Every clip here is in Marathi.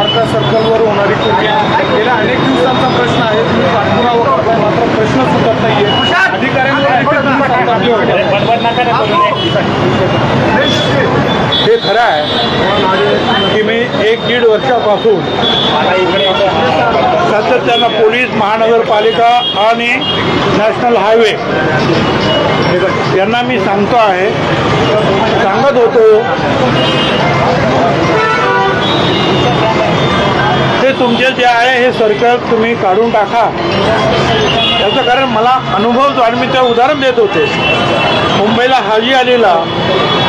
द्वारका सर्कलवर होणारी कोंडी गेल्या अनेक दिवसांचा प्रश्न आहे. तुम्ही पाठपुरावा करताय मात्र प्रश्न सुटत नाहीये. अधिकाऱ्यांवर हे खरं आहे की मी 1-1.5 वर्षापासून सातत्यानं पोलीस, महानगरपालिका आणि नॅशनल हायवे यांना मी सांगत होतो ते तुमचे जे आहे हे सर्कल तुम्ही काढून टाका. याचं कारण मला अनुभव आणि मी ते उदाहरण देत होते. मुंबईला हाजी अलीला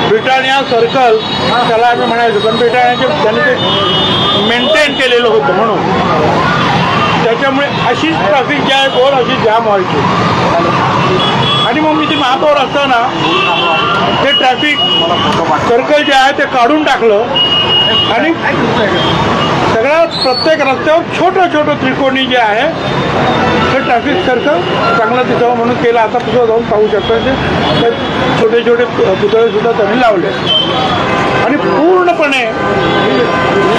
ब्रिटानिया सर्कल त्याला आम्ही म्हणायचो, पण ब्रिटानियाचे त्यांनी ते मेंटेन केलेलं होतं म्हणून त्याच्यामुळे अशीच ट्रॅफिक जी आहे गोल अशी जाम व्हायची. आणि मग मी ती महापौर असताना ते ट्रॅफिक सर्कल जे आहे ते काढून टाकलं आणि प्रत्येक रस्त्यावर छोटं त्रिकोणी जे आहे ते ट्रॅफिक सर्कल चांगलं दिसावं म्हणून केलं. आता सुद्धा जाऊन पाहू शकता ते छोटे पुतळे सुद्धा त्यांनी लावले आणि पूर्णपणे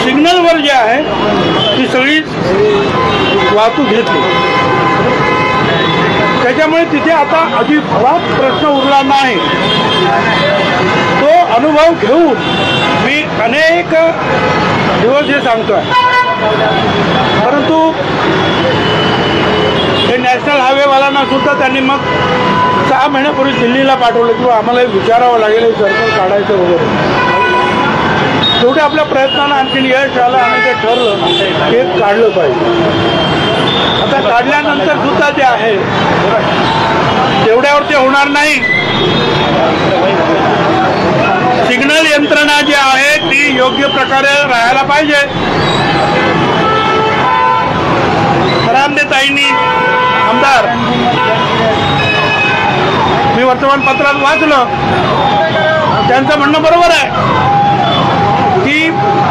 सिग्नलवर जे आहे ती सगळी वाहतूक घेतली. त्याच्यामुळे तिथे आता अजिबात प्रश्न उरला नाही. तो अनुभव घेऊन मी अनेक दिवस हे सांगतोय. परंतु हे नॅशनल हायवेवाल्यांना सुद्धा त्यांनी मग 6 महिन्यापूर्वी दिल्लीला पाठवलं किंवा आम्हाला विचारावं लागेल हे सर्कल काढायचं वगैरे. शेवटी आपल्या प्रयत्नानं आणखीन यश आलं आणि ते ठरलं की काढलं पाहिजे. आता काढल्यानंतर सुद्धा जे आहे तेवढ्यावर ते होणार नाही. सिग्नल यंत्रणा जी आहे ती योग्य प्रकारे राहायला पाहिजे. ताईंनी आमदार मी वर्तमानपत्रात वाचलं त्यांचं म्हणणं बरोबर आहे की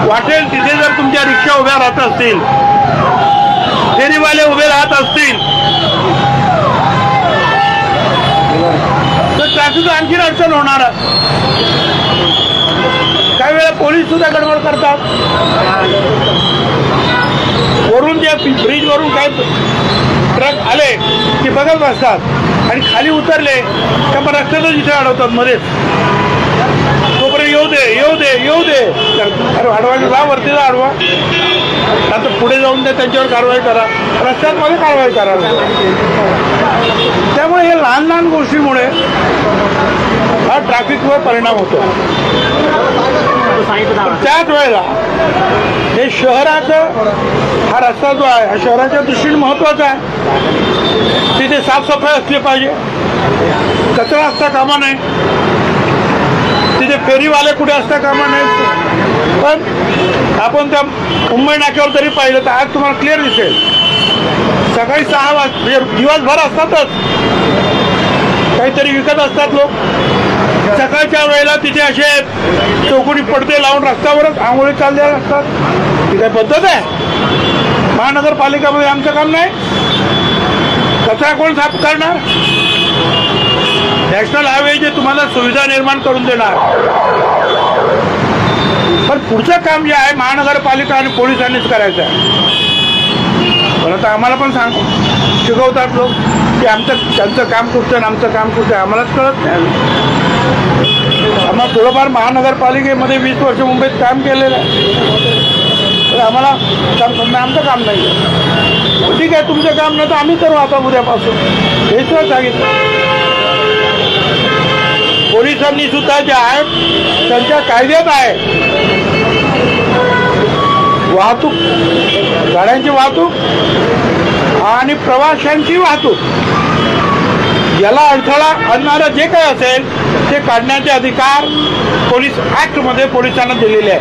वाटेल तिथे जर तुमच्या रिक्षा उभ्या राहत असतील, फेरीवाले उभे राहत असतील तर ट्रॅफिक आणखी अडचण होणार. काही वेळा पोलीस सुद्धा गडबड करतात. वरून जे ब्रिज वरून काही ट्रक आले की बघत बसतात आणि खाली उतरले त्या पण रस्त्यातच इथे अडवतात मध्येच. तोपर्यंत येऊ दे अरे अडवायला जा, वरती जा अडवा. आता पुढे जाऊन त्यांच्यावर कारवाई करा, रस्त्यात मध्ये कारवाई करा. त्यामुळे हे लहान गोष्टीमुळे हा ट्रॅफिकवर परिणाम होतो. त्याच वेळेला हे शहराचं हा रस्ता जो आहे हा शहराच्या दृष्टीने महत्वाचा आहे. तिथे साफसफाई असली पाहिजे, कचरा असता कामा नये, तिथे फेरीवाले कुठे असता कामा नये. पण आपण त्या मुंबई नाक्यावर तरी पाहिलं तर आज तुम्हाला क्लिअर दिसेल सकाळी 6 वाजता दिवसभर असतातच काहीतरी विकत असतात लोक. सकाळच्या वेळेला तिथे असे चौकोनी पडदे लावून रस्त्यावरच आंघोळी चाललेल्या असतात. ती काय पद्धत आहे? महानगरपालिकामध्ये आमचं काम नाही. कचरा कोण साफ करणार? नॅशनल हायवे जे तुम्हाला सुविधा निर्माण करून देणार, पण पुढचं काम जे आहे महानगरपालिका आणि पोलिसांनीच करायचं आहे. पण आता आम्हाला पण शिकवतात लोक की त्यांचं काम कुठचं आणि आमचं काम कुठचं आम्हालाच कळत नाही. आम्हाला थोडंफार महानगरपालिकेमध्ये 20 वर्ष मुंबईत काम केलेलं आहे, तर आम्हाला आमचं काम नाही. ठीक आहे, तुमचं काम नाही तर आम्ही करू आता उद्यापासून हेच सांगितलं. पोलिसांनी सुद्धा जे आहे त्यांच्या कायद्यात आहे वाहतूक, गाड्यांची वाहतूक आणि प्रवाशांची वाहतूक याला अडथळा आणणारं जे काही असेल ते काढण्याचे अधिकार पोलीस ऍक्टमध्ये पोलिसांना दिलेले आहे.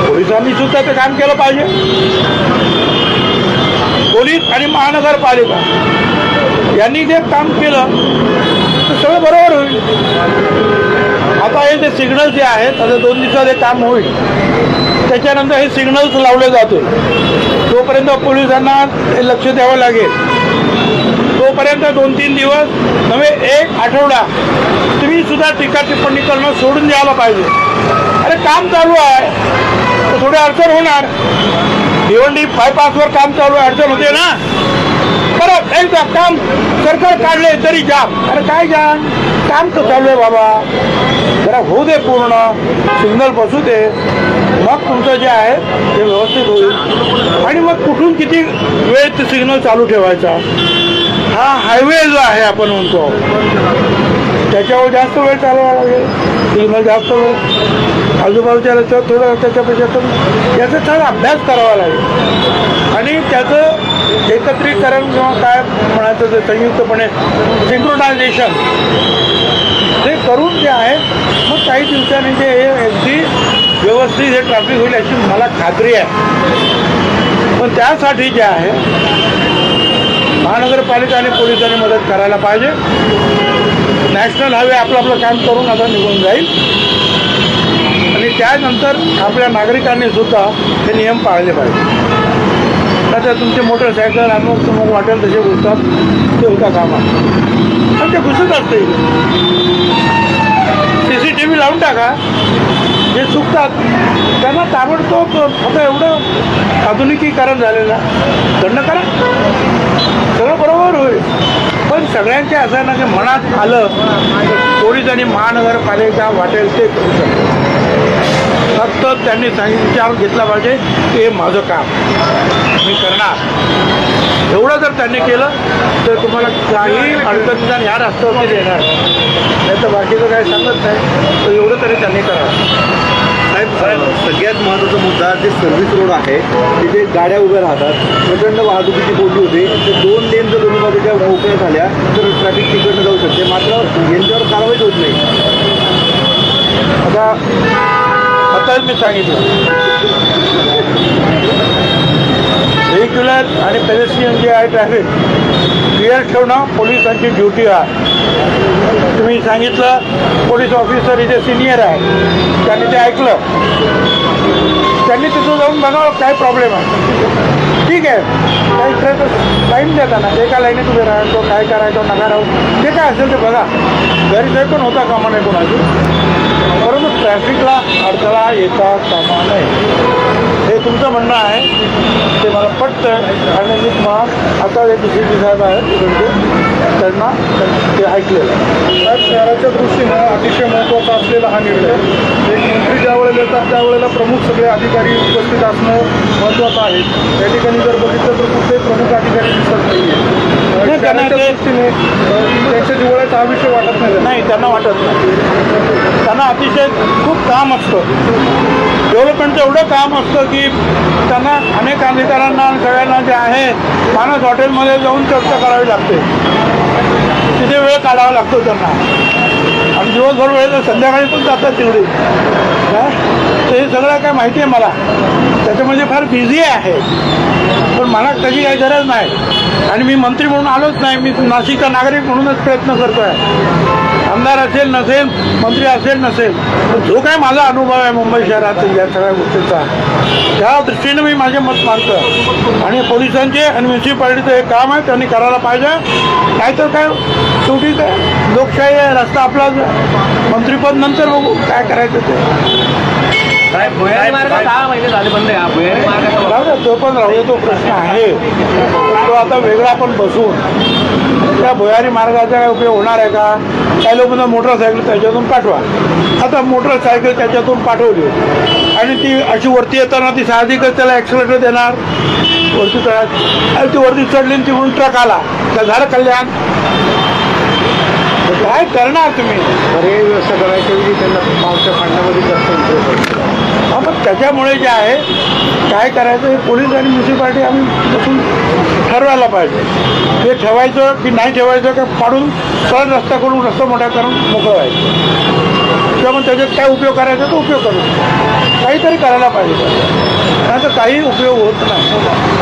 पोलिसांनी सुद्धा ते काम केलं पाहिजे. पोलीस आणि महानगरपालिका यांनी जे काम केलं तर सगळं बरोबर होईल. आता हे जे सिग्नल जे आहेत आता 2 दिवसात हे काम होईल. त्याच्यानंतर हे सिग्नल्स लावले जातील. तोपर्यंत पोलिसांना लक्ष द्यावं लागेल. तोपर्यंत 2-3 दिवस नव्हे 1 आठवडा तुम्ही सुद्धा टीका टिप्पणी करणं सोडून द्यायला पाहिजे. अरे काम चालू आहे. तर थोडी अडचण होणार. भिवंडी बायपासवर काम चालू आहे, अडचण होते ना. परत एकदा काम सरकार काढले तरी जाम. अरे काय जाम, काम तर चालू आहे बाबा, जरा होऊ दे पूर्ण, सिग्नल बसू दे, मग तुमचं जे आहे ते व्यवस्थित होईल. आणि मग कुठून किती वेळ ते सिग्नल चालू ठेवायचा. हा हायवे जो आहे आपण म्हणतो त्याच्यावर जास्त वेळ चालवावा लागेल, सिग्नल जास्त वेळ, आजूबाजूच्या रस्त्यावर थोडं त्याच्यापेक्षा कमी, याचा छान अभ्यास करावा लागेल. आणि त्याचं एकत्रीकरण किंवा काय म्हणायचं ते संयुक्तपणे सिंक्रोनायझेशन ते करून जे आहे मग काही दिवसांनी जे हे अगदी व्यवस्थित हे ट्रॅफिक होईल अशी मला खात्री आहे. पण त्यासाठी जे आहे महानगरपालिका आणि पोलिसांनी मदत करायला पाहिजे. नॅशनल हायवे आपलं आपलं काम करून आता निघून जाईल आणि त्यानंतर आपल्या नागरिकांनी सुद्धा हे नियम पाळले पाहिजे. आता तुमचे मोटरसायकल अमुक मग वाटेल तसे घुसतात, ते होता कामा आणि ते घुसत असते. CCTV लावून टाका, जे चुकतात त्यांना ताबडतोब. आता एवढं आधुनिकीकरण झालेलं, दंड करा, सगळं बरोबर होईल. पण सगळ्यांचे असं ना की मनात आलं पोलीस आणि महानगरपालिका वाटेल ते करू शकतो. फक्त त्यांनी विचार घेतला पाहिजे की हे माझं काम मी करणार. एवढं जर त्यांनी केलं तर तुम्हाला काही अडचणीचा ह्या रस्त्यावरती येणार नाही. तर बाकीचं काही सांगत नाही, तर एवढं तरी त्यांनी करावं. साहेब, सगळ्यात महत्त्वाचा मुद्दा जे सर्व्हिस रोड आहे तिथे गाड्या उभ्या राहतात, प्रचंड वाहतुकीची कोंडी होते. ते 2 लेन जर दोन्ही बाजूच्या मोकळ्या झाल्या तर ट्रॅफिक तिकडनं जाऊ शकते, मात्र यांच्यावर कारवाई होत नाही. आताच मी सांगितलं व्हेहिक्युलर आणि पेडेस्ट्रियन जे आहे ट्रॅफिक क्लिअर ठेवणं पोलिसांची ड्युटी आहे. तुम्ही सांगितलं पोलीस ऑफिसर इथे सिनियर आहे, त्यांनी ते ऐकलं, त्यांनी तिथं जाऊन बघावं काय प्रॉब्लेम आहे. ठीक आहे, काही ट्रॅफिक लाईन देताना एका लाईनीत उभे राहायचो, काय करायचं नका राहू, ते काय असेल ते बघा. गैरसोय पण होता कामा नये कोणाची, परंतु ट्रॅफिकला अडथळा येता कामा नये. हे तुमचं म्हणणं आहे, ते मला पटतं. आणि मी तुम्हाला आता एक DCP साहेब आहेत त्यांना ते ऐकलेलं आहे. शहराच्या दृष्टीनं अतिशय महत्त्वाचा असलेला हा निर्णय. एक मंत्री ज्यावेळेला येतात त्यावेळेला प्रमुख सगळे अधिकारी उपस्थित असणं महत्त्वाचं आहे. त्या ठिकाणी जर बघितलं तर कुठले प्रमुख अधिकारी दिसत नाही आहे. शहराच्या दृष्टीने त्यांच्या जिव्हाळ्याचा हा विषय वाटत नाही. त्यांना वाटत नाही. त्यांना अतिशय खूप काम असतं, डेव्हलपमेंटचं एवढं काम असतं की त्यांना अनेक अधिकाऱ्यांना सगळ्यांना जे आहे मानस हॉटेलमध्ये जाऊन चर्चा करावी लागते, तिथे वेळ काढावा लागतो त्यांना. आणि दिवसभर वेळ तर संध्याकाळी पण जातात तेवढी. तर हे सगळं काय माहिती आहे मला, त्याच्यामध्ये फार बिझी आहे. पण मला त्याची काही गरज नाही आणि मी मंत्री म्हणून आलोच नाही. मी नाशिकचा नागरिक म्हणूनच प्रयत्न करतो आहे. आमदार असेल नसेल, मंत्री असेल नसेल, पण जो काय माझा अनुभव आहे मुंबई शहरात या सगळ्या गोष्टीचा, त्या दृष्टीने मी माझे मत मानतो. आणि पोलिसांचे आणि म्युन्सिपाल्टीचं हे काम आहे, त्यांनी करायला पाहिजे. नाहीतर काय शेवटी काय लोकशाही आहे, रस्ता आपला, मंत्रीपद नंतर बघू काय करायचं ते. भुयारी मार्ग 6 महिने झाले बंद आहे. भुयारी मार्ग राहू द्या, तो पण राहू दे, तो प्रश्न आहे. तो आता वेगळा पण बसून त्या भुयारी मार्गाचा काय उपयोग होणार आहे का? काही लोक मोटरसायकल त्याच्यातून पाठवा. आता मोटरसायकल त्याच्यातून पाठवली आणि ती अशी वरती येताना ती साहजिकच त्याला ॲक्सिलेटर देणार, वरती चढायची. आणि ती वरती चढली आणि तिकडून ट्रक आला तर झालं कल्याण. काय करणार तुम्ही? पर्यायी व्यवस्था करायच्या वेळी त्यांना पावसाच्या पाण्यामध्ये जास्त. हा, पण त्याच्यामुळे जे आहे काय करायचं हे पोलीस आणि म्युन्सिपाल्टी आम्ही बसून ठरवायला पाहिजे. हे ठेवायचं की नाही ठेवायचं, का पाडून सरळ रस्ता करून रस्ता मोठा करून मोकळं व्हायचं, किंवा मग त्याच्यात काय उपयोग करायचा तो उपयोग करू. काहीतरी करायला पाहिजे, नाही तर काही उपयोग होत नाही.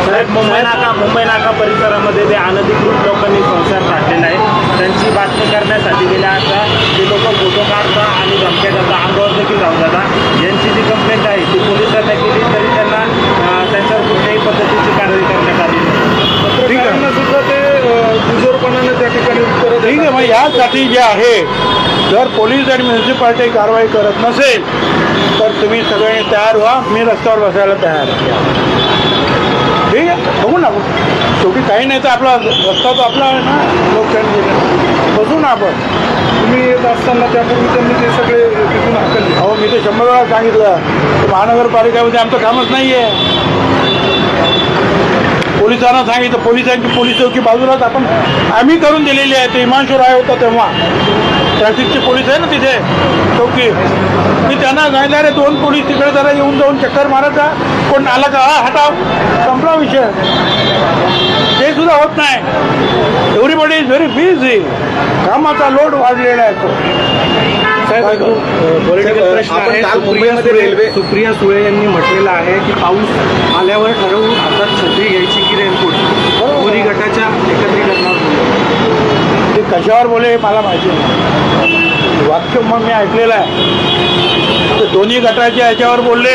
साहेब, मुंबई नाका परिसरामध्ये जे अनधिकृत लोकांनी संसार टाकलेला आहे त्यांची बातमी करण्यासाठी गेल्या आता ते लोक फोटो काढतात आणि धमक्या देतात, अंगावर देखील जाऊन जातात. यांची जी कंप्लेंट आहे ती पोलिसांना केली तरी त्यांना त्यांच्यावर कुठल्याही पद्धतीची कारवाई करण्यात आली नाही. पत्रकारांना सुद्धा ते जुजोरपणानं त्या ठिकाणी उत्तर. ठीक आहे, मग यासाठी जे आहे जर पोलीस आणि म्युन्सिपाल्टी कारवाई करत नसेल तर तुम्ही सगळ्यांनी तयार व्हा, मी रस्त्यावर बसायला तयार आहे. ठीक आहे, बघू ना. शेवटी काही नाही तर आपला रस्ता तो आपला आहे ना, लोकशाही बसू ना आपण. तुम्ही येत असताना त्यापूर्वी त्यांनी ते सगळे तिथून हाकलले. अहो मी ते 100 वेळा सांगितलं, महानगरपालिकेमध्ये आमचं कामच नाही आहे. पोलिसांना सांगितलं, पोलीस चौकी बाजूलाच आम्ही करून दिलेली आहे. ते हिमांशु राय होता तेव्हा, ट्रॅफिकचे पोलीस आहे ना तिथे चौकी, मी त्यांना सांगितलं अरे 2 पोलीस तिकडे जरा येऊन जाऊन चक्कर मारत जा, कोण आला का हटाव, संपला विषय. ते सुद्धा होत नाही. एव्हरीबडी इज व्हेरी बिझी, कामाचा लोड वाढलेला आहे तो. पॉलिटिकल प्रश्न आहे. सुप्रिया सुळे यांनी म्हटलेलं आहे की पाऊस आल्यावर ठरवून हातात छत्री घ्यायची की रेनकोट. दोन्ही गटाच्या एकत्रीकरणावर ते कशावर बोले हे मला माहिती नाही. वाक्य मग मी ऐकलेलं आहे. ते दोन्ही गटाच्या ह्याच्यावर बोलले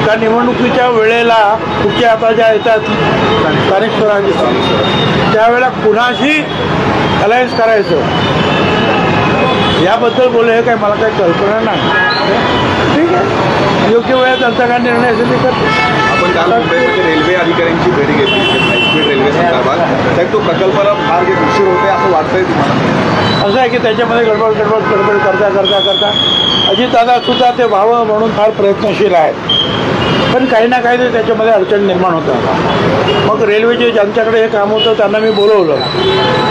का निवडणुकीच्या वेळेला कुठे आता ज्या येतात स्थानिक स्वराज्य त्यावेळेला कुणाशी अलायन्स करायचं याबद्दल बोलले. हे काय मला काही कल्पना नाही. ठीक आहे, योग्य वेळात त्यांचा काय निर्णय असेल ते करतो. आपण काल मुंबईमध्ये रेल्वे अधिकाऱ्यांची भेट घेतली हायस्पीड रेल्वे संदर्भात. साहेब, तो प्रकल्पाला फार उशीर होते असं वाटतंय तुम्हाला? असं आहे की त्याच्यामध्ये गडबड करता अजितदादा सुद्धा ते व्हावं म्हणून फार प्रयत्नशील आहेत, पण काही ना काही ते त्याच्यामध्ये अडचण निर्माण होतात. मग रेल्वेचे ज्यांच्याकडे हे काम होतं त्यांना मी बोलवलं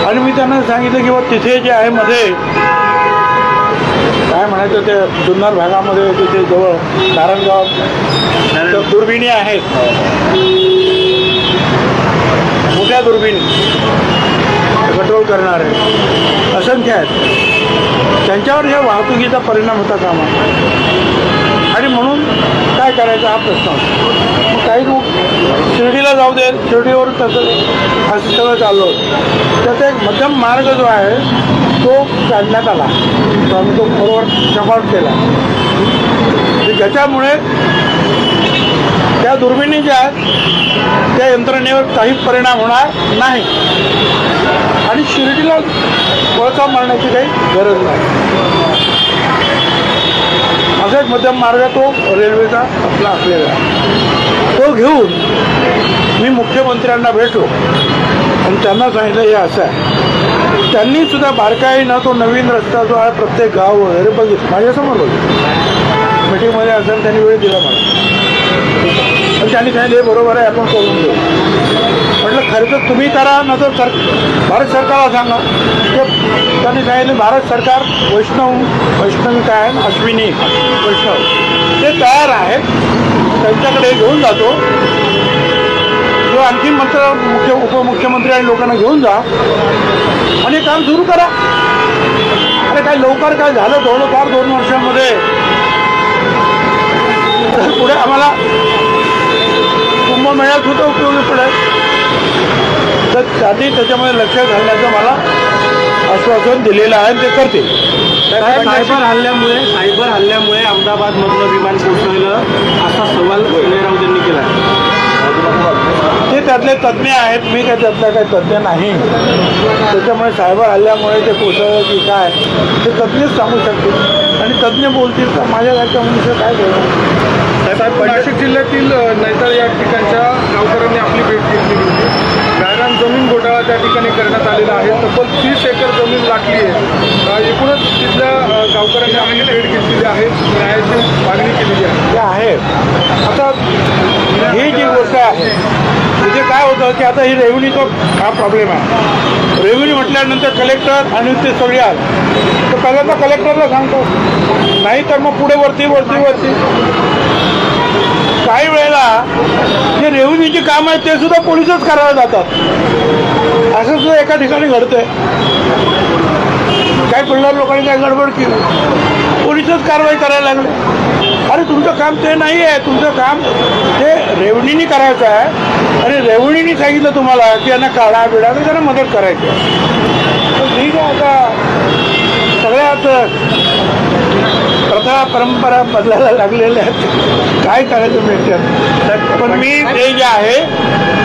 आणि मी त्यांना सांगितलं की बा तिथे जे आहे मध्ये काय म्हणायचं ते जुन्नर भागामध्ये तिथे जवळ नारायणगाव दुर्बिणी आहेत, मोठ्या दुर्बिणी कंट्रोल करणारे असंख्य आहेत. त्यांच्यावर हे वाहतुकीचा परिणाम होता कामा आणि म्हणून काय करायचं हा प्रश्न होता. मग काही लोक शिर्डीला जाऊ दे, शिर्डीवर तसं असं सगळं चाललं होतं. त्याचा एक मध्यम मार्ग जो आहे तो काढण्यात आला, तो आम्ही तो बरोबर सपोर्ट केला. ज्याच्यामुळे त्या दुर्बिणी ज्या आहेत त्या यंत्रणेवर काही परिणाम होणार नाही आणि शिर्डीला वळसा मारण्याची काही गरज नाही. असा एक मध्यम मार्ग तो रेल्वेचा आपला असलेला आहे. तो घेऊन मी मुख्यमंत्र्यांना भेटलो आणि त्यांना सांगितलं हे असं आहे. त्यांनी सुद्धा बारकाईनं तो नवीन रस्ता जो आहे प्रत्येक गाव वगैरे बघितलं, माझ्यासमोर बघितलं. मीटिंगमध्ये असेल त्यांनी वेळ दिला मला आणि त्यांनी सांगितलं हे बरोबर आहे, आपण करून घेऊ. म्हटलं खर्च तुम्ही करा ना तर भारत सरकारला सांगा. ते त्यांनी सांगितलं भारत सरकार वैष्णवी काय आहे अश्विनी वैष्णव ते तयार आहेत, त्यांच्याकडे घेऊन जातो किंवा आणखी उपमुख्यमंत्री आणि लोकांना घेऊन जा आणि काम सुरू करा. अरे काय लवकर काय झालं थोडंफार 2 वर्षामध्ये तर पुढे आम्हाला कुंभमेळ्यात सुद्धा उपयोगी पडेल. तर त्यांनी त्याच्यामध्ये लक्ष घालण्याचं मला आश्वासन दिलेलं आहे ते करतील. सायबर हल्ल्यामुळे अहमदाबादमधलं विमान कोसळलं असा सवाल संजय राऊत यांनी केला. ते त्यातले तज्ज्ञ आहेत, मी काय त्यातला काही तज्ज्ञ नाही. त्याच्यामुळे सायबर हल्ल्यामुळे ते कोसळलं की काय ते तज्ज्ञच सांगू शकतील आणि तज्ज्ञ बोलतील तर माझ्यासारख्या मनुष्य काय बोलणार. साहेब, नाशिक जिल्ह्यातील नैताळ या ठिकाणच्या गावकऱ्यांनी आपली भेट घेतली होती. गायरान जमीन घोटाळा त्या ठिकाणी करण्यात आलेला आहे. तब्बल 30 एकर जमीन लागली आहे. एकूणच तिथल्या गावकऱ्यांनी आपली भेट घेतलेली आहे, न्यायाची मागणी केलेली आहे. ते आहे. आता ही जी गोष्ट आहे तिथे काय होतं की आता ही रेव्हेन्यूचा हा प्रॉब्लेम आहे. रेव्हेन्यू म्हटल्यानंतर कलेक्टर आणि ते सगळे आहेत तर पहिल्यांदा कलेक्टरला सांगतो, नाही तर मग पुढे वरती काही वेळेला जे रेव्हेन्यूची काम आहेत ते सुद्धा पोलिसच करायला जातात. असं सुद्धा एका ठिकाणी घडतंय. काय कळणार लोकांनी काय गडबड केली, पोलिसच कारवाई करायला लागले. अरे तुमचं काम ते नाही आहे, तुमचं काम ते रेव्हेन्यूनी करायचं आहे आणि रेव्हेन्यूनी सांगितलं तुम्हाला की यांना काढा बिडा तर त्यांना मदत करायची. तर ठीक आहे, आता सगळ्यात प्रथा परंपरा बदलायला लागलेल्या आहेत, काय करायचं मिळतं. पण मी ते जे आहे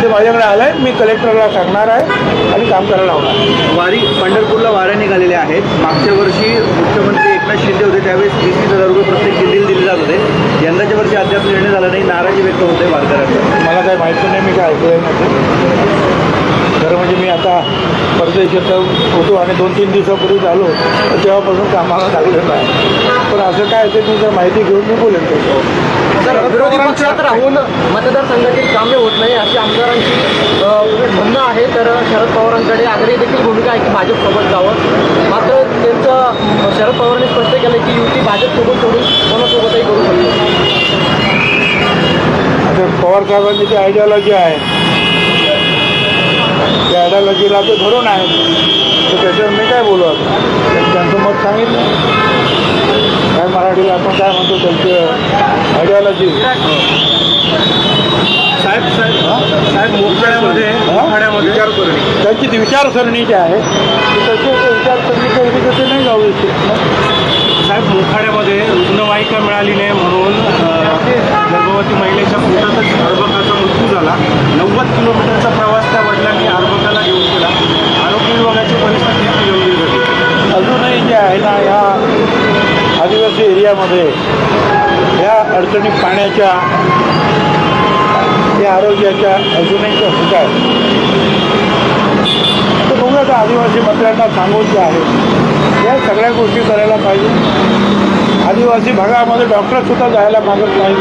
ते माझ्याकडे आलं आहे, मी कलेक्टरला सांगणार आहे आणि काम करायला लावणार. वारी पंढरपूरला वाऱ्या निघालेले आहेत. मागच्या वर्षी मुख्यमंत्री एकनाथ शिंदे होते त्यावेळेस 20,000 रुपये प्रत्येक दिल्लीला दिले जात होते. समाधानी व्यक्त होते वारकऱ्यांचं? मला काही माहिती नाही, मी काय ऐकलं नाही. खरं म्हणजे मी आता परदेशात होतो आणि 2-3 दिवसापूर्वी झालो, तर तेव्हापासून कामाला लागलेलं आहे. पण असं काय ते मी जर माहिती घेऊन मी बोलेन त्याच्यावर. तर विरोधी पक्षात राहून मतदारसंघातील कामे होत नाही अशी आमदारांची म्हणणं आहे. तर शरद पवारांकडे आग्रही देखील भूमिका आहे की भाजपसोबत जावं. मात्र त्यांचं शरद पवारांनी स्पष्ट केलं की युती भाजपसोबत सोडून कोणासोबतही करू शकतो. आता पवार साहेबांची जी आयडियॉलॉजी आहे त्या आयडियॉलॉजीला ते धरून आहे, तर त्याच्यावर मी काय बोलू आता. त्यांचं मत सांगितलं काय मराठीला आपण काय म्हणतो त्यांचं आयडियॉलॉजी. साहेब मोखाड्यामध्ये त्यांची ती विचारसरणी जी आहे ती तशी विचारसरणीच्या विरुद्ध नाही जाऊ शकत. साहेब मोखाड्यामध्ये रुग्णवाहिका मिळाली नाही म्हणून गर्भवती महिलेच्या पोटातच अर्भकाचा मृत्यू झाला. 90 किलोमीटरचा प्रवास त्या वडिलांनी अर्भकाला घेऊन केला. आरोग्य विभागाची परिस्थिती इतकी गंभीर झाली. अजूनही जे आहे ना या आदिवासी एरियामध्ये ह्या अडचणी पाण्याच्या, या आरोग्याच्या अजूनही त्या होत आहेत. तर बघूया आता आदिवासी मंत्र्यांना सांगून जे आहे या सगळ्या गोष्टी करायला पाहिजे. आदिवासी भागामध्ये डॉक्टरसुद्धा जायला मागत नाही.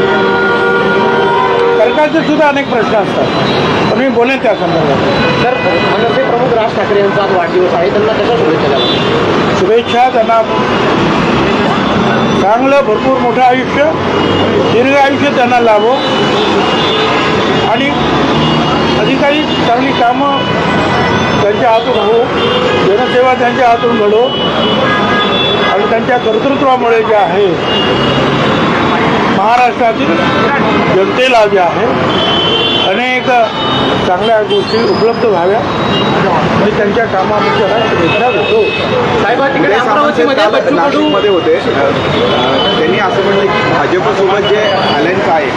सरकारचे सुद्धा अनेक प्रश्न असतात, पण मी बोलेन त्या संदर्भात. तर मनसे प्रमुख राज ठाकरे यांचा आज वाढदिवस आहे, त्यांना त्याच्या शुभेच्छा द्याव्या. शुभेच्छा. त्यांना चांगलं भरपूर मोठं आयुष्य, दीर्घ आयुष्य त्यांना लाभो आणि अधिकारी चांगली कामं त्यांच्या हातून हो, जनसेवा त्यांच्या हातून घडो आणि त्यांच्या कर्तृत्वामुळे जे आहे महाराष्ट्रातील जनतेला जे आहे अनेक चांगल्या गोष्टी उपलब्ध व्हाव्या आणि त्यांच्या कामामध्ये शुभेच्छा देतो. साहेबांकडे अमरावतीमध्ये बच्चू कडू नाशिकमध्ये होते, त्यांनी असं म्हणलं की भाजपसोबत जे अलायन्स आहे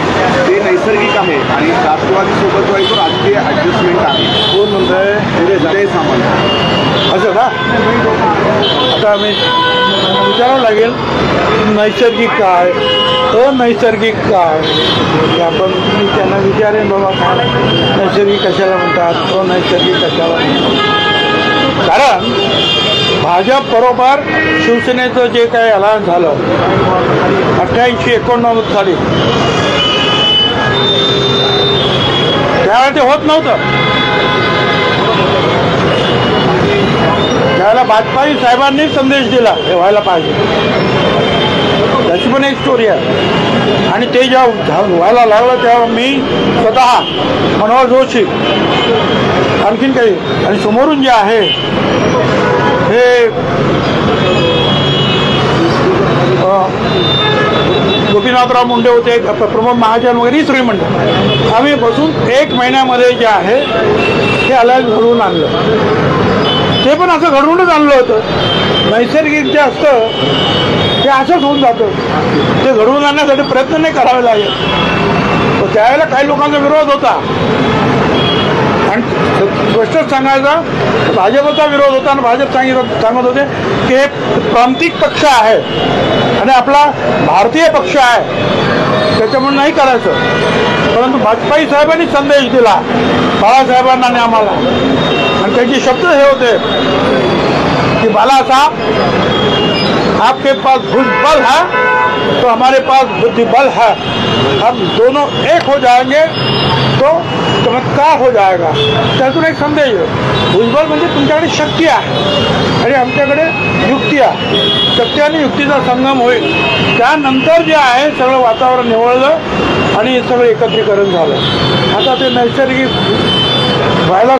ते नैसर्गिक आहे आणि राष्ट्रवादीसोबत जो आहे तो राजकीय ॲडजस्टमेंट आहे. कोण म्हणतंय? उदय सामंत. असं का? आता आम्ही विचारावं लागेल नैसर्गिक काय, अनैसर्गिक काय, हे आपण मी त्यांना विचारेन बाबा काय नैसर्गिक कशाला म्हणतात, अनैसर्गिक कशाला म्हणतात. कारण भाजप बरोबर शिवसेनेचं जे काही अलायन्स झालं 88-89 साली, त्यावेळेला ते होत नव्हतं. त्यावेळेला वाजपेयी साहेबांनी संदेश दिला हे व्हायला पाहिजे, त्याची पण एक स्टोरी आहे. आणि ते जेव्हा व्हायला लागलं तेव्हा मी स्वतः मनोहर जोशी आणखीन काही आणि समोरून जे आहे हे गोपीनाथराव मुंडे होते, प्रमोद महाजन वगैरे श्रीमंडळ, आम्ही बसून 1 महिन्यामध्ये जे आहे हे अलायन्स घडवून आणलं. ते पण असं घडवूनच आणलं होतं. नैसर्गिक जे असतं ते असंच होऊन जातं, ते घडवून आणण्यासाठी प्रयत्न नाही करावे लागेल. त्यावेळेला काही लोकांचा विरोध होता आणि स्पष्टच सांगायचा भाजपचा विरोध होता आणि भाजप सांगत होते की हे प्रांतिक पक्ष आहे आणि आपला भारतीय पक्ष आहे त्याच्यामुळे नाही करायचं. परंतु वाजपेयी साहेबांनी संदेश दिला बाळासाहेबांना आणि आम्हाला, आणि त्यांचे शब्द हे होते कि बाला साहब आपके पास भुजबल है तो हमारे पास बुद्धिबल है, हम दोनों एक हो जाएंगे तो चमत्कार हो जाएगा. त्यातून एक संदेश, भुजबल म्हणजे तुमच्याकडे शक्ती आहे आणि आमच्याकडे युक्ती आहे. शक्ती आणि युक्तीचा संगम होईल. त्यानंतर जे आहे सगळं वातावरण निवळलं आणि सगळं एकत्रीकरण झालं. आता ते नैसर्गिक व्हायला